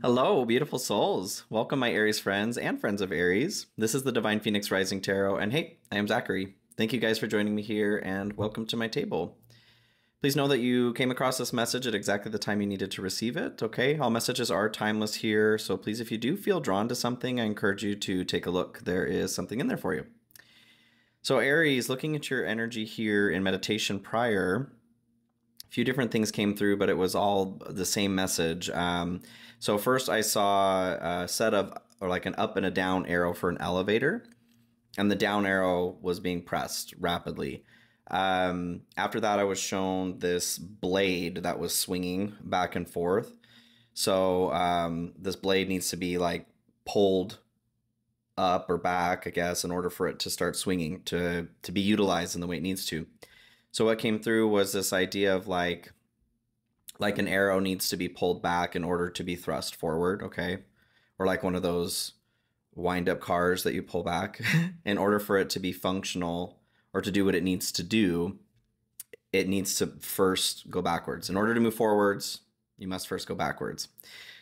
Hello, beautiful souls. Welcome, my Aries friends and friends of Aries. This is the Divine Phoenix Rising Tarot, and hey, I am Zachary. Thank you guys for joining me here, and welcome to my table. Please know that you came across this message at exactly the time you needed to receive it, okay? All messages are timeless here, so please, if you do feel drawn to something, I encourage you to take a look. There is something in there for you. So Aries, looking at your energy here in meditation prior, a few different things came through, but it was all the same message. So first I saw a set of, or like an up and a down arrow for an elevator, and the down arrow was being pressed rapidly. After that, I was shown this blade that was swinging back and forth. So this blade needs to be like pulled up or back, I guess, in order for it to start swinging, to be utilized in the way it needs to. So what came through was this idea of like an arrow needs to be pulled back in order to be thrust forward, okay? Or like one of those wind-up cars that you pull back. In order for it to be functional or to do what it needs to do, it needs to first go backwards. In order to move forwards, you must first go backwards.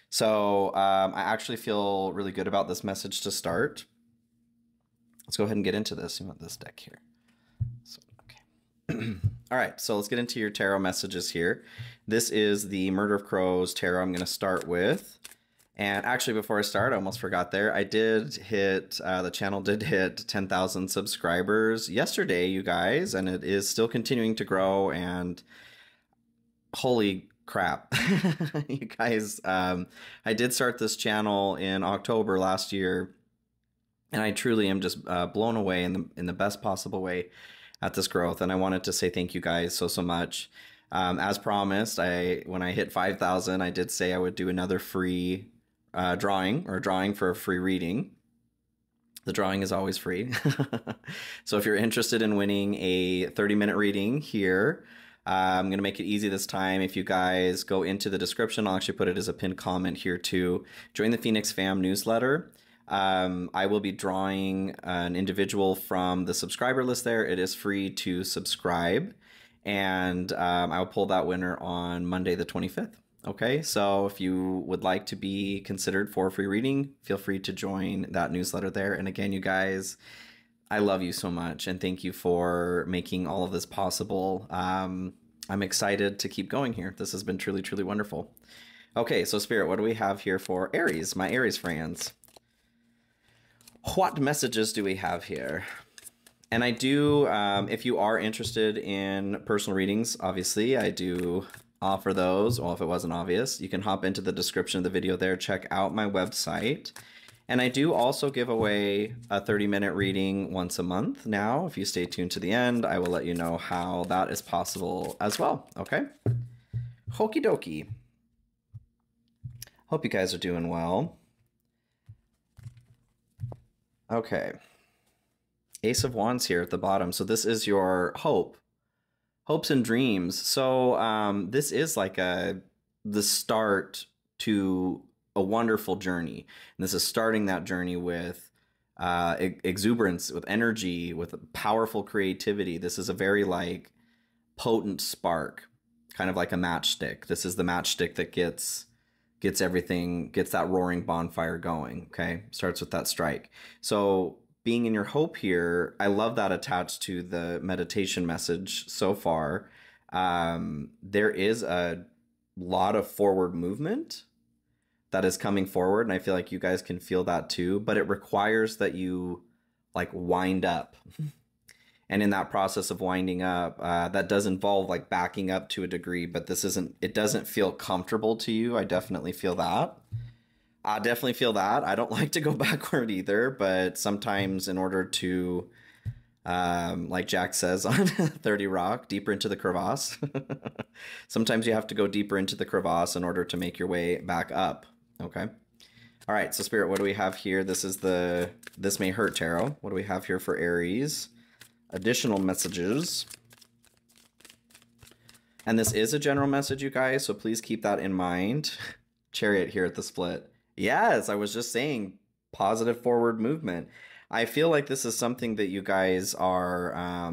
So I actually feel really good about this message to start. Let's go ahead and get into this. You want this deck here. So, okay. All right, so let's get into your tarot messages here. This is the Murder of Crows tarot I'm going to start with. And actually, before I start, I almost forgot there. I did hit, the channel did hit 10,000 subscribers yesterday, you guys, and it is still continuing to grow. And holy crap, you guys, I did start this channel in October last year, and I truly am just blown away in the best possible way at this growth. And I wanted to say thank you guys so much. As promised, when I hit 5,000, I did say I would do another free drawing for a free reading. The drawing is always free. So if you're interested in winning a 30-minute reading here, I'm going to make it easy this time. If you guys go into the description, I'll actually put it as a pinned comment here too. Join the Phoenix Fam newsletter. I will be drawing an individual from the subscriber list there. It is free to subscribe. And I'll pull that winner on Monday the 25th. Okay, so if you would like to be considered for a free reading, feel free to join that newsletter there. And again, you guys, I love you so much, and thank you for making all of this possible. I'm excited to keep going here. This has been truly, truly wonderful. Okay, so Spirit, what do we have here for Aries, my Aries friends? What messages do we have here? And I do, if you are interested in personal readings, obviously, I do offer those. Well, if it wasn't obvious, you can hop into the description of the video there, check out my website. And I do also give away a 30-minute reading once a month now. If you stay tuned to the end, I will let you know how that is possible as well, okay? Okie dokie. Hope you guys are doing well. Okay. Ace of Wands here at the bottom. So this is your hopes and dreams. So this is like the start to a wonderful journey. And this is starting that journey with exuberance, with energy, with powerful creativity. This is a very like potent spark, kind of like a matchstick. This is the matchstick that gets everything, gets that roaring bonfire going, okay? Starts with that strike. So being in your hope here, I love that attached to the meditation message so far. There is a lot of forward movement that is coming forward, and I feel like you guys can feel that too, but it requires that you like wind up. And in that process of winding up, that does involve like backing up to a degree, but it doesn't feel comfortable to you. I definitely feel that. I definitely feel that. I don't like to go backward either, but sometimes in order to, like Jack says on 30 Rock, deeper into the crevasse, sometimes you have to go deeper into the crevasse in order to make your way back up. Okay. All right. So Spirit, what do we have here? This is the This May Hurt Tarot. What do we have here for Aries? Additional messages. And this is a general message, you guys, so please keep that in mind. Chariot here at the split. Yes, I was just saying positive forward movement. I feel like this is something that you guys are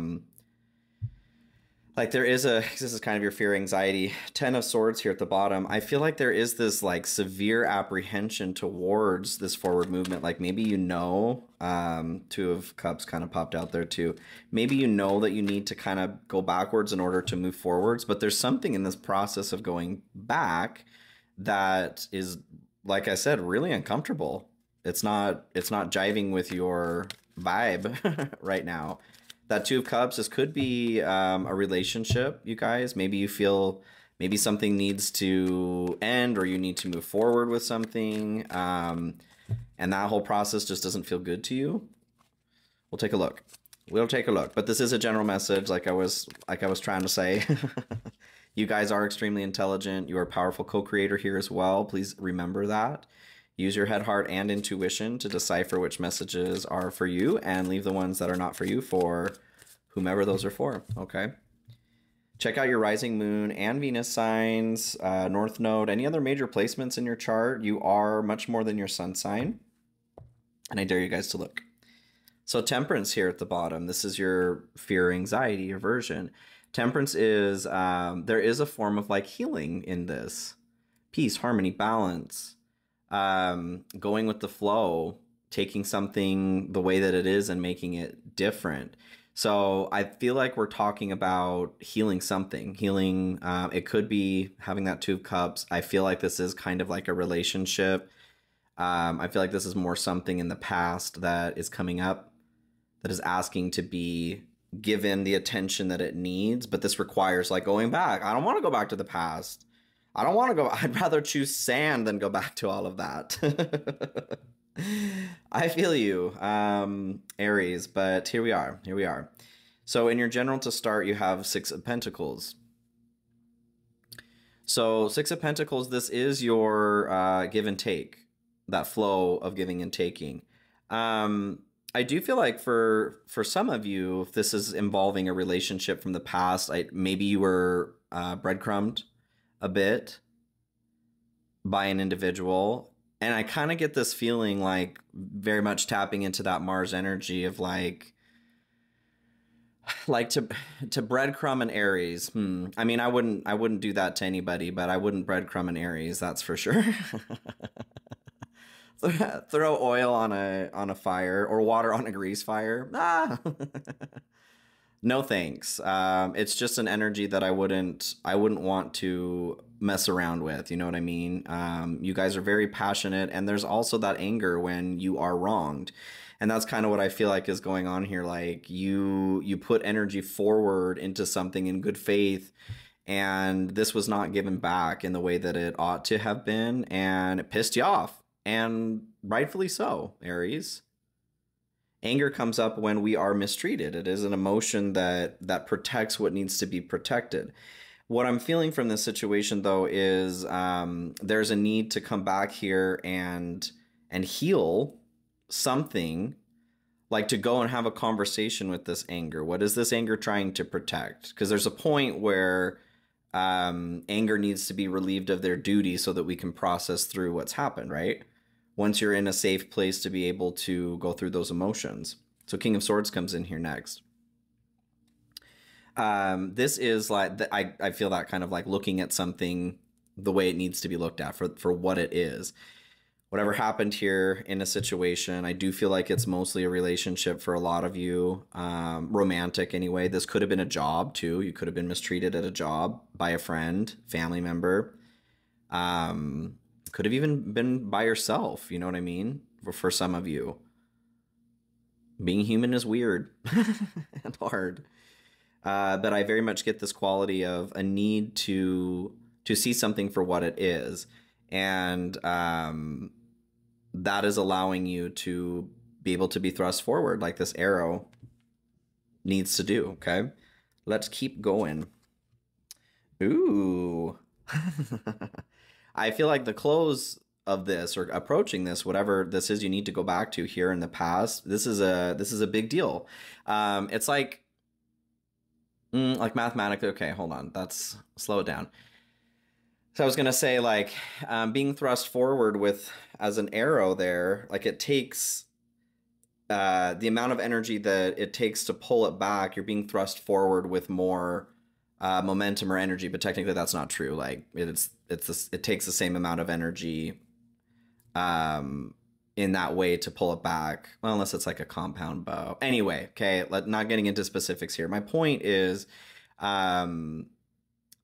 Like there is a, this is kind of your fear, anxiety, 10 of swords here at the bottom. I feel like there is this like severe apprehension towards this forward movement. Like maybe two of cups kind of popped out there too. Maybe you know that you need to kind of go backwards in order to move forwards, but there's something in this process of going back that is, like I said, really uncomfortable. It's not jiving with your vibe right now. That two of cups, this could be a relationship, you guys. Maybe you feel maybe something needs to end or you need to move forward with something, and that whole process just doesn't feel good to you. We'll take a look. We'll take a look. But this is a general message, like I was trying to say. You guys are extremely intelligent. You are a powerful co-creator here as well. Please remember that. Use your head, heart, and intuition to decipher which messages are for you and leave the ones that are not for you for whomever those are for, okay? Check out your rising moon and Venus signs, North Node, any other major placements in your chart. You are much more than your sun sign, and I dare you guys to look. So Temperance here at the bottom, this is your fear, anxiety, aversion. Temperance is, there is a form of like healing in this. Peace, harmony, balance. Going with the flow, taking something the way that it is and making it different. So I feel like we're talking about healing something. Healing, it could be having that two of cups. I feel like this is kind of like a relationship. I feel like this is more something in the past that is coming up, that is asking to be given the attention that it needs. But this requires like going back. I don't want to go back to the past. I don't want to go. I'd rather choose sand than go back to all of that. I feel you, Aries, but here we are. Here we are. So in your general to start, you have Six of Pentacles. So Six of Pentacles, this is your give and take, that flow of giving and taking. I do feel like for some of you, if this is involving a relationship from the past, maybe you were breadcrumbed a bit by an individual, and I kind of get this feeling like very much tapping into that Mars energy of like to breadcrumb an Aries. I mean, I wouldn't do that to anybody, but I wouldn't breadcrumb an Aries, that's for sure. Throw oil on a fire or water on a grease fire. No thanks. It's just an energy that I wouldn't want to mess around with. You know what I mean? You guys are very passionate, and there's also that anger when you are wronged. And that's kind of what I feel like is going on here. Like you put energy forward into something in good faith, and this was not given back in the way that it ought to have been, and it pissed you off, and rightfully so, Aries. Anger comes up when we are mistreated. It is an emotion that protects what needs to be protected. What I'm feeling from this situation, though, is there's a need to come back here and heal something, like to go and have a conversation with this anger. What is this anger trying to protect? Because there's a point where anger needs to be relieved of their duty so that we can process through what's happened, right? Once you're in a safe place to be able to go through those emotions. So King of Swords comes in here next. This is like, I feel that kind of like looking at something the way it needs to be looked at for what it is. Whatever happened here in a situation, I do feel like it's mostly a relationship for a lot of you, romantic anyway. This could have been a job too. You could have been mistreated at a job by a friend, family member. Could have even been by yourself, you know what I mean? For some of you. Being human is weird and hard. But I very much get this quality of a need to see something for what it is. And that is allowing you to be able to be thrust forward like this arrow needs to do, okay? Let's keep going. Ooh. I feel like the close of this, or approaching this, whatever this is you need to go back to here in the past, this is a big deal. It's like mathematically, okay, hold on, that's, slow it down. So I was gonna say, like, being thrust forward with as an arrow there, like it takes the amount of energy that it takes to pull it back. You're being thrust forward with more momentum or energy, but technically that's not true. Like it takes the same amount of energy in that way to pull it back. Well, unless it's like a compound bow. Anyway, okay, not getting into specifics here. My point is the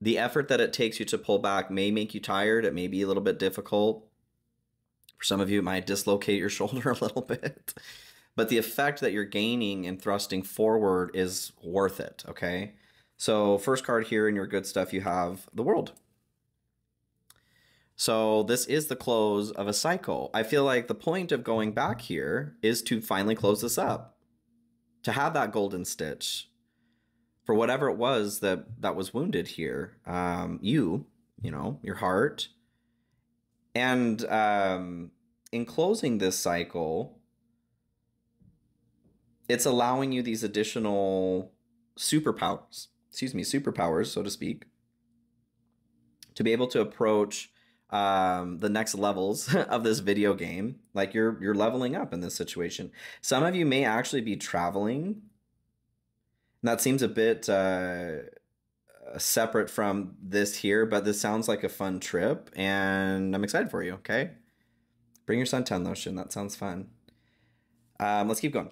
effort that it takes you to pull back may make you tired. It may be a little bit difficult. For some of you, it might dislocate your shoulder a little bit. But the effect that you're gaining and thrusting forward is worth it, okay? So first card here in your good stuff, you have the World. So this is the close of a cycle. I feel like the point of going back here is to finally close this up, to have that golden stitch for whatever it was that was wounded here. You know, your heart. And in closing this cycle, it's allowing you these additional superpowers, so to speak, to be able to approach the next levels of this video game. Like you're leveling up in this situation. Some of you may actually be traveling. And that seems a bit separate from this here, but this sounds like a fun trip, and I'm excited for you, okay? Bring your suntan lotion. That sounds fun. Let's keep going.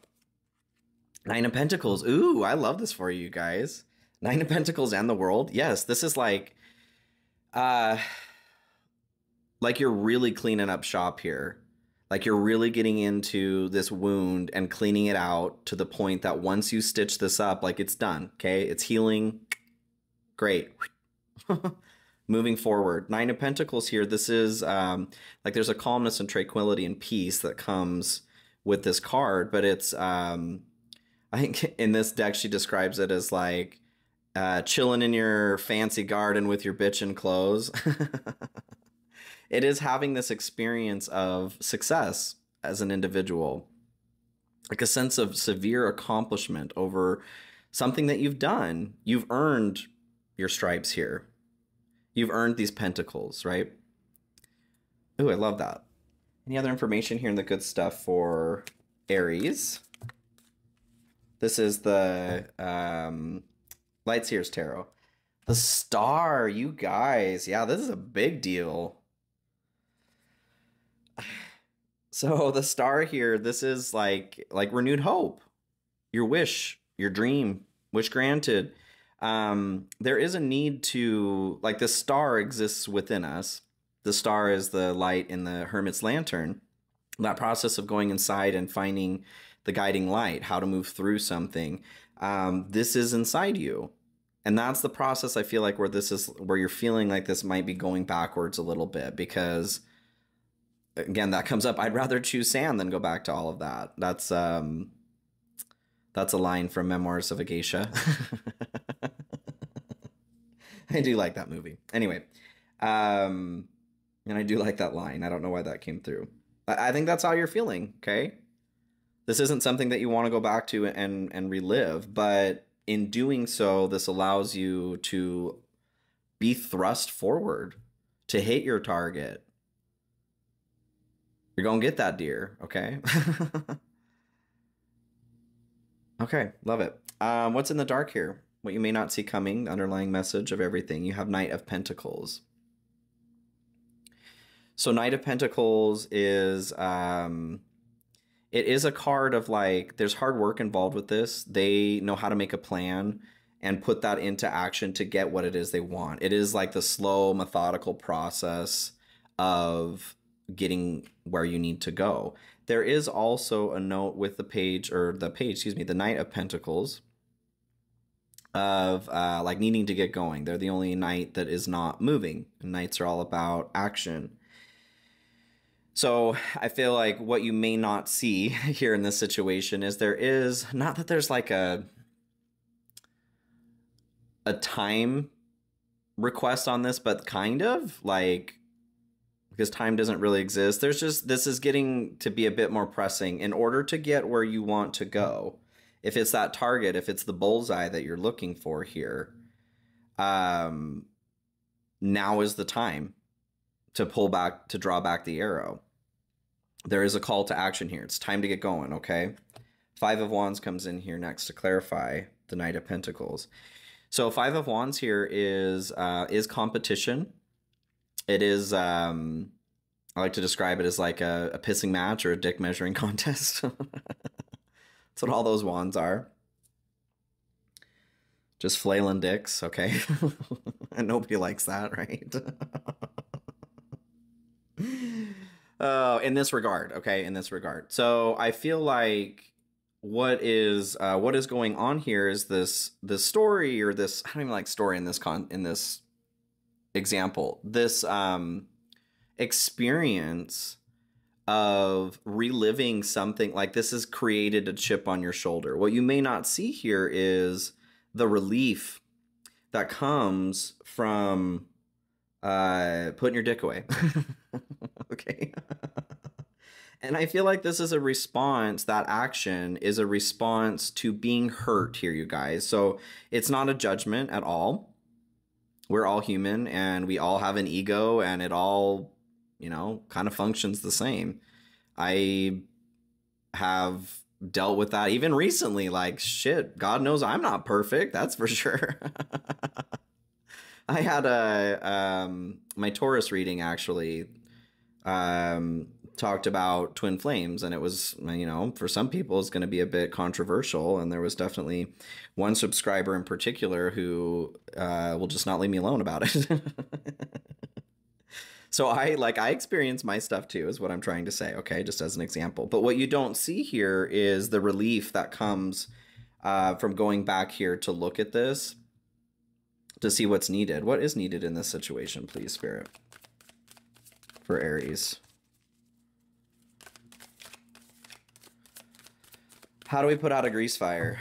Nine of Pentacles. Ooh, I love this for you guys. Nine of Pentacles and the World. Yes, this is like you're really cleaning up shop here. Like you're really getting into this wound and cleaning it out to the point that once you stitch this up, like it's done, okay? It's healing. Great. Moving forward. Nine of Pentacles here. This is like there's a calmness and tranquility and peace that comes with this card, but it's I think in this deck she describes it as like chilling in your fancy garden with your bitchin' clothes. It is having this experience of success as an individual, like a sense of severe accomplishment over something that you've done. You've earned your stripes here. You've earned these pentacles, right? Ooh, I love that. Any other information here in the good stuff for Aries? This is the Light Seers Tarot. The Star, you guys. Yeah, this is a big deal. So the Star here, this is like renewed hope. Your wish, your dream, wish granted. There is a need to, like, the star exists within us. The star is the light in the Hermit's Lantern. That process of going inside and finding the guiding light, how to move through something. This is inside you. And that's the process, I feel like, where you're feeling like this might be going backwards a little bit, because again, that comes up. I'd rather choose sand than go back to all of that. That's a line from Memoirs of a Geisha. I do like that movie. Anyway, and I do like that line. I don't know why that came through. I think that's how you're feeling, okay? This isn't something that you want to go back to and relive, but in doing so, this allows you to be thrust forward, to hit your target. You're going to get that deer, okay? Okay, love it. What's in the dark here? What you may not see coming, the underlying message of everything. You have Knight of Pentacles. So Knight of Pentacles is, it is a card of like, there's hard work involved with this. They know how to make a plan and put that into action to get what it is they want. It is like the slow, methodical process of getting where you need to go. There is also a note with the Knight of Pentacles of like needing to get going. They're the only knight that is not moving. Knights are all about action. So I feel like what you may not see here in this situation is there is, not that there's like a time request on this, but kind of like, because time doesn't really exist. There's just, this is getting to be a bit more pressing in order to get where you want to go. If it's that target, if it's the bullseye that you're looking for here, now is the time to pull back, to draw back the arrow. There is a call to action here. It's time to get going, okay? Five of Wands comes in here next to clarify the Knight of Pentacles. So Five of Wands here is competition. It is I like to describe it as like a pissing match or a dick measuring contest. That's what all those wands are. Just flailing dicks, okay? And nobody likes that, right? Oh, in this regard, okay, in this regard. So I feel like what is going on here is this story, or this, I don't even like story in this example. This experience of reliving something like this has created a chip on your shoulder. What you may not see here is the relief that comes from putting your dick away. Okay. And I feel like this is a response, that action is a response to being hurt here, you guys. So it's not a judgment at all. We're all human and we all have an ego, and it all, you know, kind of functions the same. I have dealt with that even recently. Like, shit, God knows I'm not perfect. That's for sure. I had my Taurus reading actually talked about twin flames, and it was, you know, for some people it's going to be a bit controversial, and there was definitely one subscriber in particular who will just not leave me alone about it. So I experience my stuff too, is what I'm trying to say, okay, just as an example. But what you don't see here is the relief that comes from going back here to look at this, to see what's needed. What is needed in this situation, please, Spirit, for Aries? How do we put out a grease fire?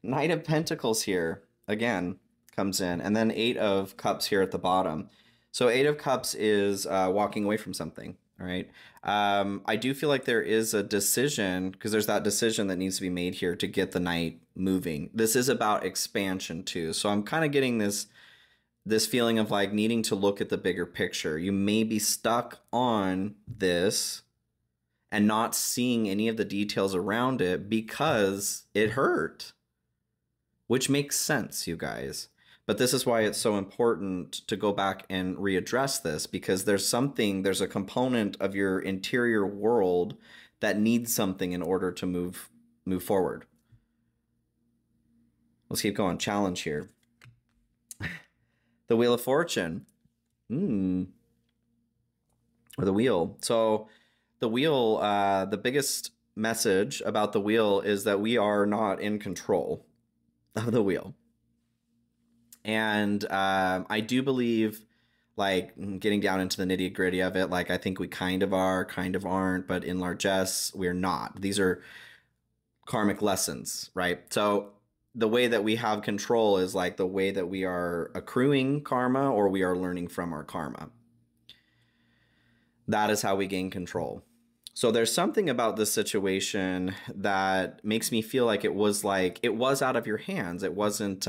Knight of Pentacles here, again, comes in. And then Eight of Cups here at the bottom. So Eight of Cups is walking away from something, all right? I do feel like there is a decision, because there's that decision that needs to be made here to get the Knight moving. This is about expansion too. So I'm kind of getting this feeling of like needing to look at the bigger picture. You may be stuck on this and not seeing any of the details around it because it hurt, which makes sense, you guys. But this is why it's so important to go back and readdress this, because there's a component of your interior world that needs something in order to move forward. Let's keep going. Challenge here. The Wheel of Fortune. Or the Wheel. So the Wheel, the biggest message about the Wheel is that we are not in control of the Wheel. And I do believe, like, getting down into the nitty gritty of it, like, I think we kind of are, kind of aren't, but in largesse, we're not. These are karmic lessons, right? So the way that we have control is like the way that we are accruing karma, or we are learning from our karma. That is how we gain control. So there's something about this situation that makes me feel like it was out of your hands. It wasn't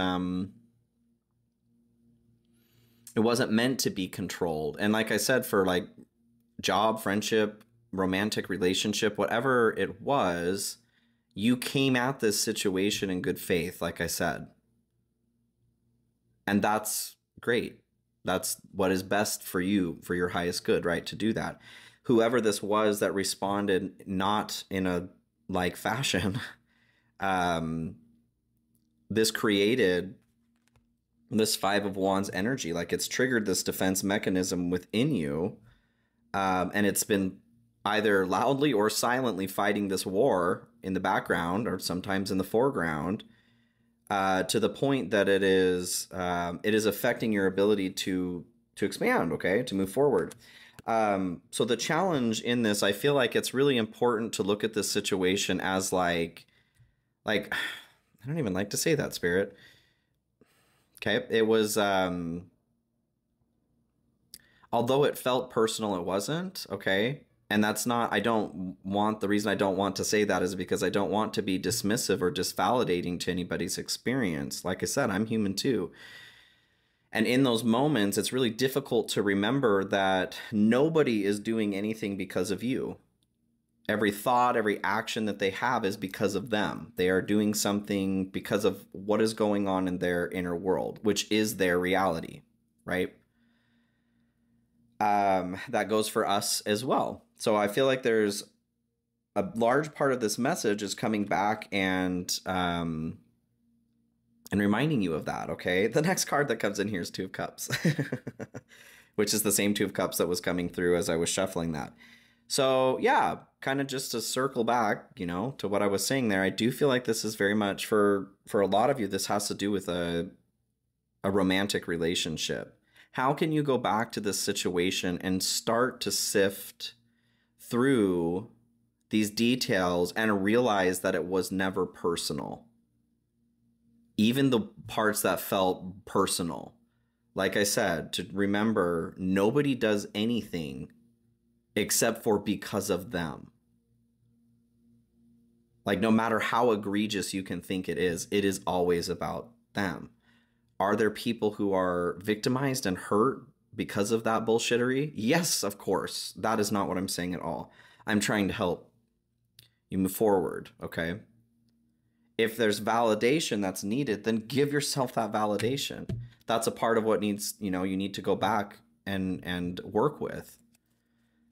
meant to be controlled. And like I said, for like job, friendship, romantic relationship, whatever it was, you came at this situation in good faith, like I said. And that's great. That's what is best for you, for your highest good, right? To do that. Whoever this was that responded not in a like fashion, this created this Five of Wands energy. Like, it's triggered this defense mechanism within you. And it's been either loudly or silently fighting this war in the background, or sometimes in the foreground, to the point that it is affecting your ability to expand, okay, to move forward. So the challenge in this, I feel like it's really important to look at this situation as like, I don't even like to say that, Spirit. Okay, it was, although it felt personal, it wasn't, okay? And that's not, the reason I don't want to say that is because I don't want to be dismissive or disvalidating to anybody's experience. Like I said, I'm human too. And in those moments, it's really difficult to remember that nobody is doing anything because of you. Every thought, every action that they have is because of them. They are doing something because of what is going on in their inner world, which is their reality, right? That goes for us as well. So I feel like there's a large part of this message is coming back and reminding you of that. Okay, the next card that comes in here is Two of Cups, which is the same Two of Cups that was coming through as I was shuffling that. So yeah, kind of just to circle back, you know, to what I was saying there. I do feel like this is very much for a lot of you. This has to do with a romantic relationship. How can you go back to this situation and start to sift through these details and realize that it was never personal? Even the parts that felt personal. Like I said, to remember, nobody does anything except for because of them. Like, no matter how egregious you can think it is always about them. Are there people who are victimized and hurt because of that bullshittery? Yes, of course. That is not what I'm saying at all. I'm trying to help you move forward, okay? If there's validation that's needed, then give yourself that validation. That's a part of what needs, you know, you need to go back and work with.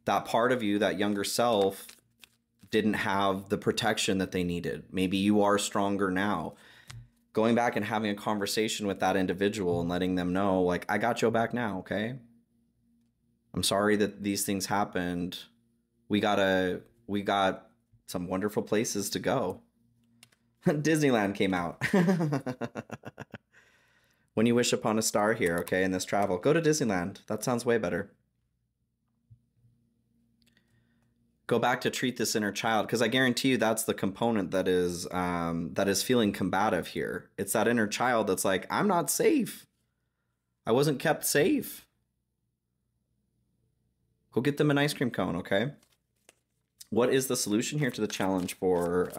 That part of you, that younger self, didn't have the protection that they needed. Maybe you are stronger now. Going back and having a conversation with that individual and letting them know, like, I got your back now, okay? I'm sorry that these things happened. We got some wonderful places to go. Disneyland came out. When you wish upon a star here, okay, in this travel, go to Disneyland. That sounds way better. Go back to treat this inner child, because I guarantee you that's the component that is feeling combative here. It's that inner child that's like, I'm not safe. I wasn't kept safe. Go get them an ice cream cone, okay? What is the solution here to the challenge for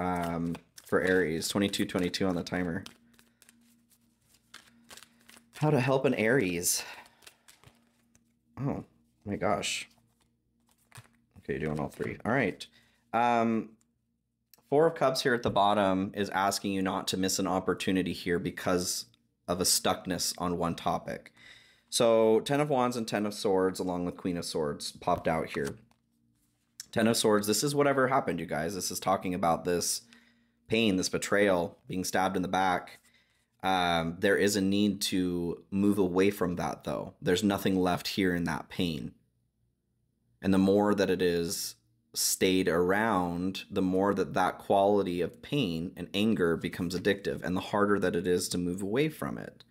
Aries? 2222 on the timer. How to help an Aries. Oh my gosh. Okay, you're doing all three. All right. Four of Cups here at the bottom is asking you not to miss an opportunity here because of a stuckness on one topic. So 10 of Wands and 10 of Swords along with Queen of Swords popped out here. 10 of Swords, this is whatever happened, you guys. This is talking about this pain, this betrayal, being stabbed in the back. There is a need to move away from that, though. There's nothing left here in that pain. And the more that it is stayed around, the more that quality of pain and anger becomes addictive, and the harder that it is to move away from it.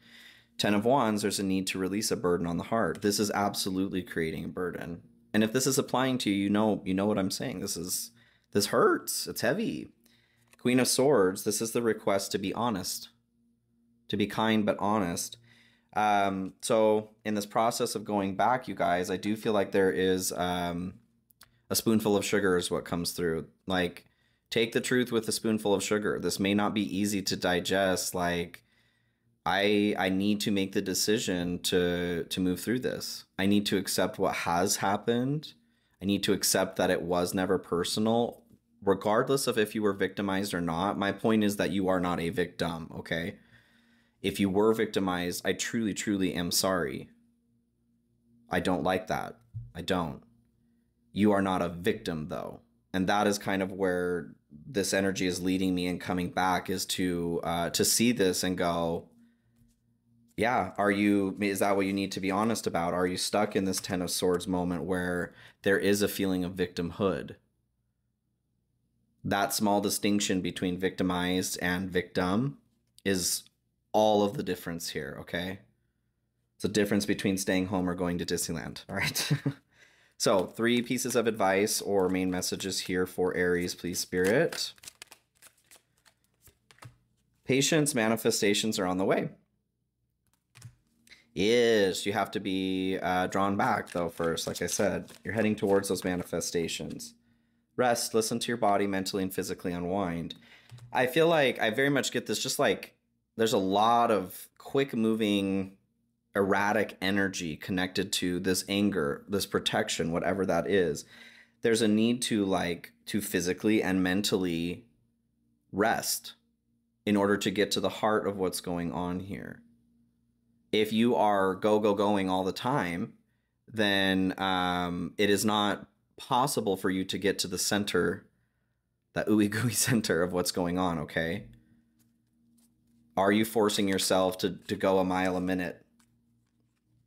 10 of Wands, there's a need to release a burden on the heart. This is absolutely creating a burden. And if this is applying to you, you know what I'm saying. This hurts. It's heavy. Queen of Swords, this is the request to be honest, to be kind but honest. So in this process of going back, you guys, I do feel like there is a spoonful of sugar is what comes through. Like, take the truth with a spoonful of sugar. This may not be easy to digest. Like, I need to make the decision to move through this. I need to accept what has happened. I need to accept that it was never personal, regardless of if you were victimized or not. My point is that you are not a victim, okay? If you were victimized, I truly, truly am sorry. I don't like that. I don't. You are not a victim, though. And that is kind of where this energy is leading me and coming back, is to see this and go, yeah, is that what you need to be honest about? Are you stuck in this 10 of Swords moment where there is a feeling of victimhood? That small distinction between victimized and victim is all of the difference here, okay? It's a difference between staying home or going to Disneyland, all right? So 3 pieces of advice or main messages here for Aries, please, Spirit. Patience, manifestations are on the way. Yes, you have to be drawn back, though, first. Like I said, you're heading towards those manifestations. Rest, listen to your body, mentally and physically unwind. I feel like I very much get this, just like there's a lot of quick-moving, erratic energy connected to this anger, this protection, whatever that is. There's a need to, like, to physically and mentally rest in order to get to the heart of what's going on here. If you are going all the time, then it is not possible for you to get to the center, that ooey gooey center of what's going on, okay? Are you forcing yourself to go a mile a minute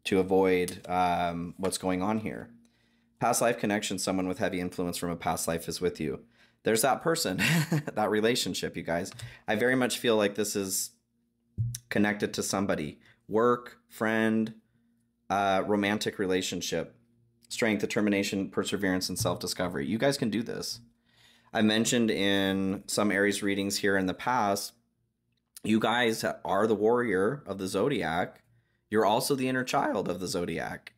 to avoid what's going on here? Past life connection, someone with heavy influence from a past life is with you. There's that person, that relationship, you guys. I very much feel like this is connected to somebody. Work, friend, romantic relationship, strength, determination, perseverance, and self-discovery. You guys can do this. I mentioned in some Aries readings here in the past, you guys are the warrior of the zodiac. You're also the inner child of the zodiac.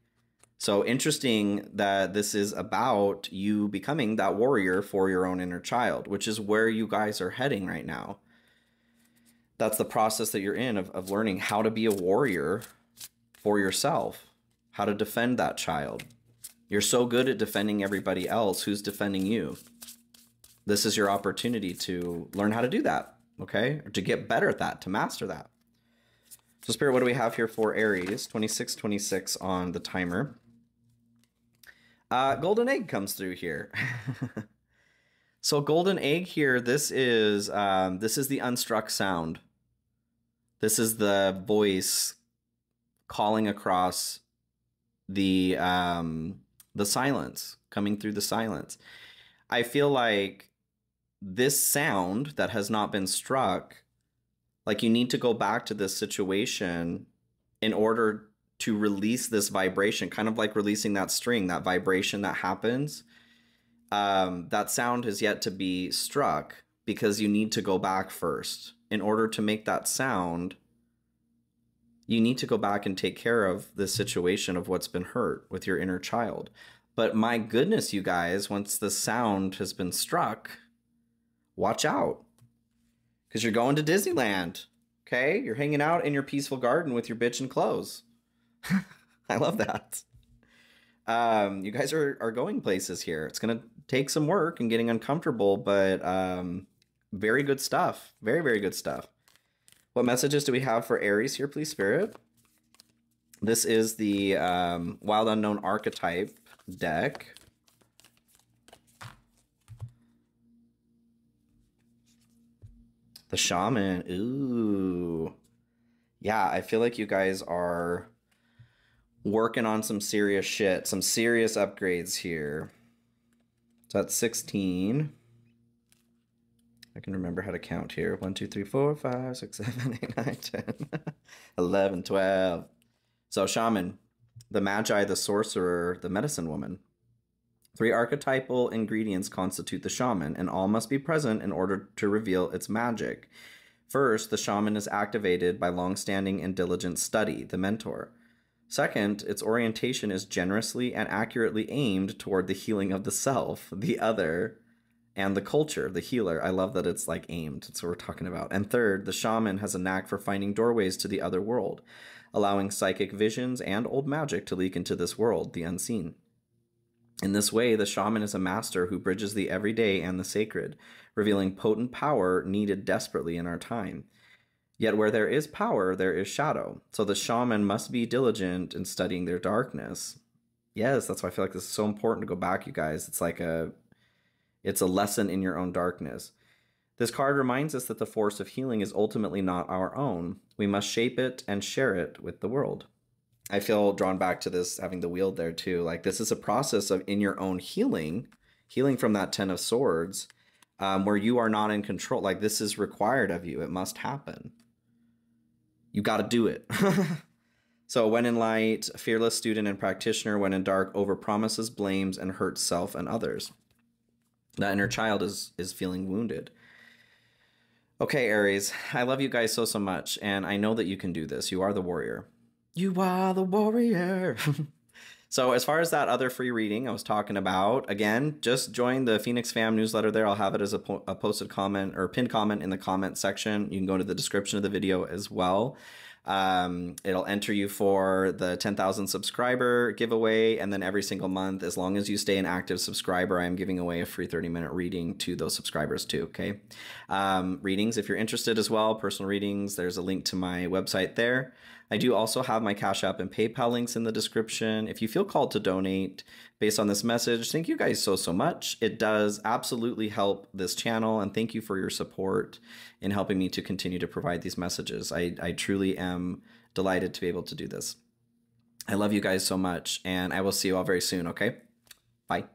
So interesting that this is about you becoming that warrior for your own inner child, which is where you guys are heading right now. That's the process that you're in of learning how to be a warrior for yourself, how to defend that child. You're so good at defending everybody else. Who's defending you? This is your opportunity to learn how to do that, okay? Or to get better at that, to master that. So Spirit, what do we have here for Aries? 2626 on the timer. Golden egg comes through here. So golden egg here, this is the unstruck sound. This is the voice calling across the silence, coming through the silence. I feel like this sound that has not been struck, like you need to go back to this situation in order to release this vibration, kind of like releasing that string, that vibration that happens. That sound is yet to be struck because you need to go back first. In order to make that sound, you need to go back and take care of the situation of what's been hurt with your inner child. But my goodness, you guys, once the sound has been struck, watch out. Because you're going to Disneyland, okay? You're hanging out in your peaceful garden with your bitchin' clothes. I love that. You guys are going places here. It's going to take some work and getting uncomfortable, but very good stuff. Very, very good stuff. What messages do we have for Aries here, please, Spirit? This is the Wild Unknown Archetype deck. The Shaman. Ooh. Yeah, I feel like you guys are working on some serious shit, some serious upgrades here. So that's 16. I can remember how to count here. 1, 2, 3, 4, 5, 6, 7, 8, 9, 10, 11, 12. So Shaman, the Magi, the Sorcerer, the Medicine Woman. 3 archetypal ingredients constitute the shaman, and all must be present in order to reveal its magic. First, the shaman is activated by long-standing and diligent study, the mentor. Second, its orientation is generously and accurately aimed toward the healing of the self, the other, and the culture, the healer. I love that it's like aimed. That's what we're talking about. And third, the shaman has a knack for finding doorways to the other world, allowing psychic visions and old magic to leak into this world, the unseen. In this way, the shaman is a master who bridges the everyday and the sacred, revealing potent power needed desperately in our time. Yet where there is power, there is shadow. So the shaman must be diligent in studying their darkness. Yes, that's why I feel like this is so important to go back, you guys. It's a lesson in your own darkness. This card reminds us that the force of healing is ultimately not our own. We must shape it and share it with the world. I feel drawn back to this, having the wheel there too. Like this is a process of in your own healing from that 10 of Swords, where you are not in control. Like this is required of you. It must happen. You got to do it. So when in light, fearless student and practitioner, when in dark, overpromises, blames, and hurts self and others. That inner child is feeling wounded. Okay, Aries, I love you guys so much, and I know that you can do this. You are the warrior. You are the warrior. So as far as that other free reading I was talking about, again, just join the Phoenix Fam newsletter there. I'll have it as a posted comment or pinned comment in the comment section. You can go to the description of the video as well. It'll enter you for the 10,000 subscriber giveaway, and then every single month, as long as you stay an active subscriber, I'm giving away a free 30-minute reading to those subscribers too, okay? Readings, if you're interested as well, personal readings, there's a link to my website there. I do also have my Cash App and PayPal links in the description. If you feel called to donate based on this message, thank you guys so much. It does absolutely help this channel, and thank you for your support in helping me to continue to provide these messages. I truly am delighted to be able to do this. I love you guys so much, and I will see you all very soon, okay? Bye.